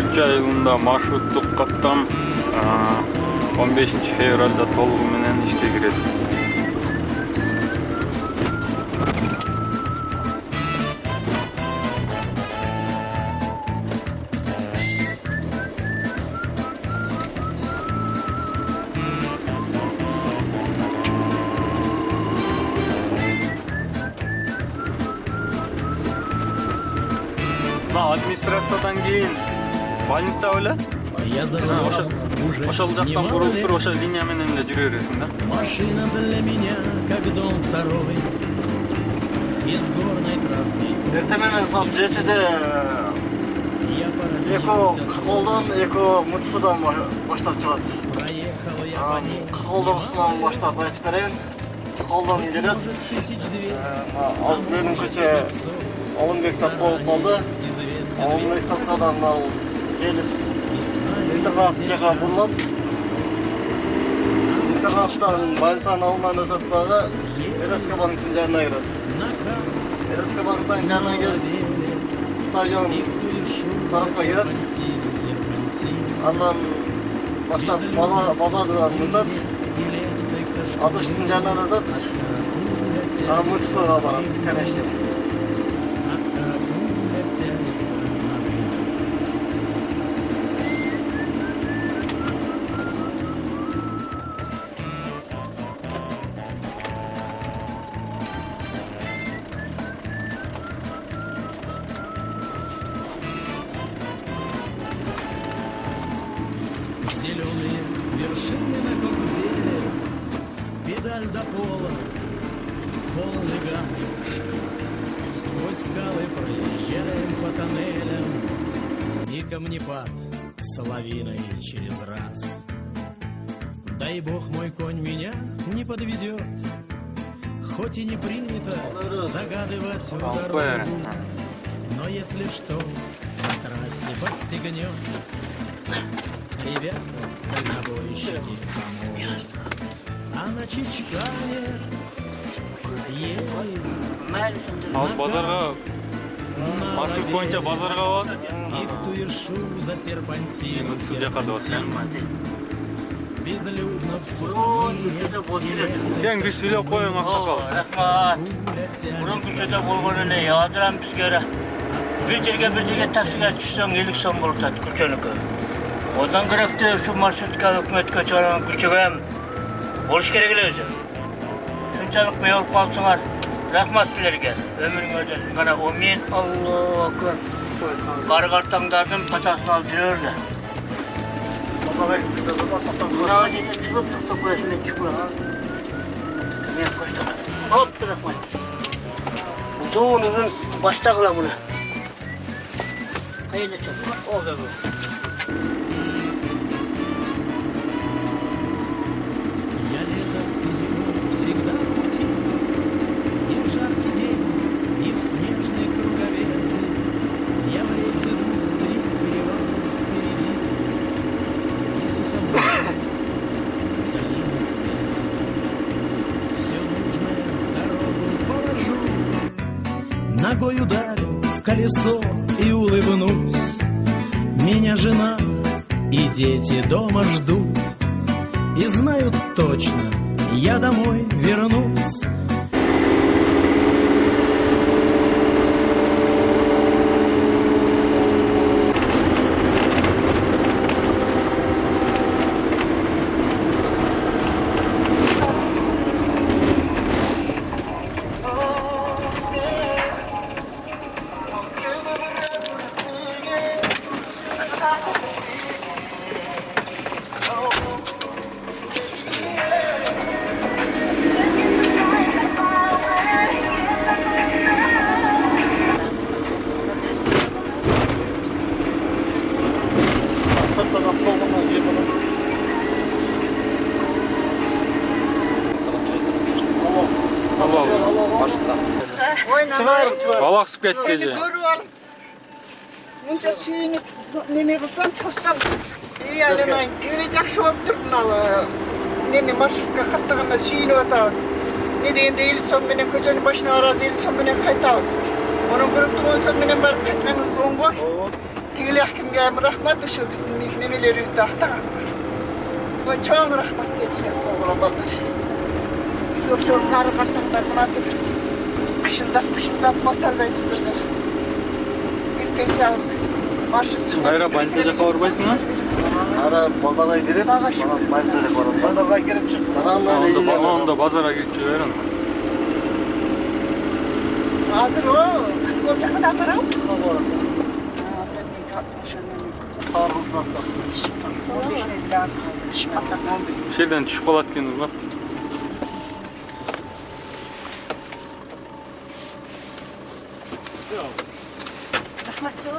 Үч айылында маршруттук каттам 15 февралда толугу менен ишке кирет. Администрациядан кейін больница беле? Ошол жактан бурулуп туруп ошол линия менен эле жүрө бересиң да. Машина для меня как дом второй. Из горной трассы. Эртең менен саат 7-де эко колдон, эко мутфудан баштап чыгат. Колдогусунан баштап айтып берейин. Колдон келет. Az менимче Алымбектен коюп калды. Алымбектен ал келип интернат жака бурулат. Интернаттан больницанын алдынан өтөт дагы РСК банктын жанына кирет. РСК банктын жанына келип стадион тарапка кирет. Андан баштап базардан өтөт. Адыштын жанынан өтөт. Мутфуга барат, конечно. Зеленые вершины на кокпите, педаль до пола, полный газ. Сквозь скалы проезжаем по тоннелям, ни камнепад с лавиной через раз. Дай бог мой конь меня не подведет, хоть и не принято загадывать дорогу, но если что, на трассе подстегнет. Ребята, дальнобойщики помогут, а на Чичкане Ал базарга маршрут боюнча базарга барат. их туешу за серпантин. Сул жака да барат. Безлюдно в сусуне. Сен күч сүйлөп коюң аксакал. Рахмат. Бурун көчөдө болгон эле ядырам бизге. Бир жерге таксиге түшсөң 50 сом болуп атат көчөнүкө. Одан керекти ушу маршрутка өкмөткө чыгарган күчөгөм болуш керек эле өзү. Шунчалык бей болуп калсаңар, рахмат силерге. Өмүрүңөрдө гана мен Аллаху акбар. Кар-картаңдардын патасын алып жүрөрлү. Хоп, рахмат. Uzun baştakla bunu. Hayırlı olsun. Oldu bu. Я летом и зимой всегда в пути, и в жаркий день, и в снежной круговерти. Я в рейс иду, 3 перевалов впереди. Иисусом долина смерти. Все нужное в дорогу положу, ногой ударю в колесо и улыбнусь. Меня жена и дети дома ждут и знают точно, я домой вернусь. Балаксып кетти же. Көрүп алып. Мынча сүйүнүп неме кылсам, тоссам. Аямай, өре жакшы болуп тур мына неме маршрутка каттыгына сүйүнүп атабыз. Nereye değil son beni kocanın başına araz değil son beni kaytağız. Onun bıraktığım son beni barıp kaytağınız zongo. Tigil hakimge rahmat düşür bizim nemelerimiz dağıta. Ve çok rahmat dedi ya oğlan baldır. Çok çok karı kartından bana kışındap masal vezirler. Bir pensiyası. Hayra bansaja kavurbaysın ha? Ara pazara girip, bana mayısacak var. Pazara girip çık. Tananlar iyi ya. Onda pazara girip çıkıyorum. Hazır o. Kırk olacak kadar para mı? Sarılıp rastlar. O beşine lazım. Düşmezsek. Şeyden düşüp kalat kendin lan. Rahmatçı.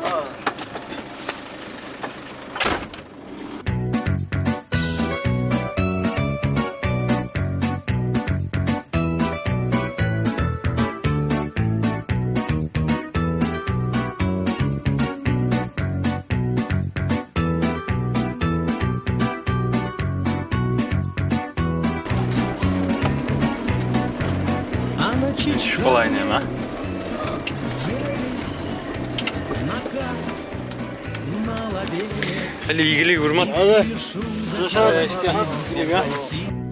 Она чуть Düşüp kalayın ha. на лобе. Hadi ilgili vurmat. Hadi. Шум Görüşürüz. зашел.